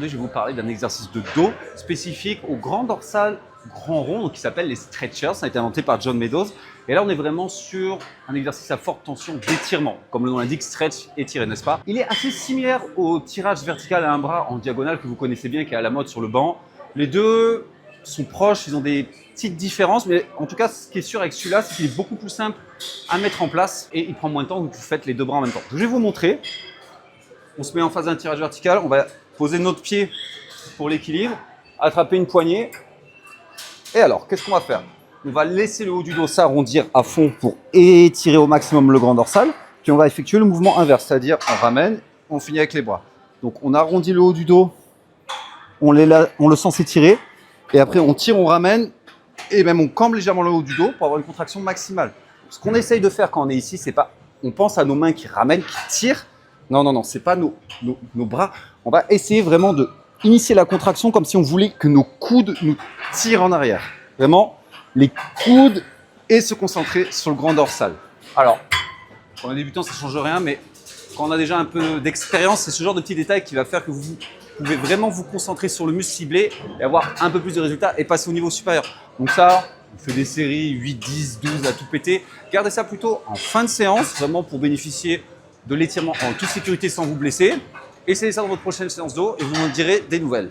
aujourd'hui, je vais vous parler d'un exercice de dos spécifique au grand dorsal, grand rond, donc qui s'appelle les stretchers. Ça a été inventé par John Meadows. Et là, on est vraiment sur un exercice à forte tension d'étirement. Comme le nom l'indique, stretch, étirer, n'est-ce pas? Il est assez similaire au tirage vertical à un bras en diagonale que vous connaissez bien, qui est à la mode sur le banc. Les deux sont proches, ils ont des petites différences, mais en tout cas, ce qui est sûr avec celui-là, c'est qu'il est beaucoup plus simple à mettre en place et il prend moins de temps que vous faites les deux bras en même temps. Je vais vous montrer. On se met en phase d'un tirage vertical, on va poser notre pied pour l'équilibre, attraper une poignée. Et alors, qu'est-ce qu'on va faire? On va laisser le haut du dos s'arrondir à fond pour étirer au maximum le grand dorsal. Puis on va effectuer le mouvement inverse, c'est-à-dire on ramène, on finit avec les bras. Donc on arrondit le haut du dos, on le sent s'étirer. Et après on tire, on ramène et même on cambre légèrement le haut du dos pour avoir une contraction maximale. Ce qu'on essaye de faire quand on est ici, c'est pas, on pense à nos mains qui ramènent, qui tirent. Non, non, non, c'est pas nos bras. On va essayer vraiment de initier la contraction comme si on voulait que nos coudes nous tirent en arrière. Vraiment, les coudes et se concentrer sur le grand dorsal. Alors, pour un débutant, ça ne change rien, mais quand on a déjà un peu d'expérience, c'est ce genre de petits détails qui va faire que vous pouvez vraiment vous concentrer sur le muscle ciblé et avoir un peu plus de résultats et passer au niveau supérieur. Donc ça, on fait des séries 8, 10, 12 à tout péter. Gardez ça plutôt en fin de séance, vraiment pour bénéficier de l'étirement en toute sécurité sans vous blesser. Essayez ça dans votre prochaine séance d'eau et vous m'en direz des nouvelles.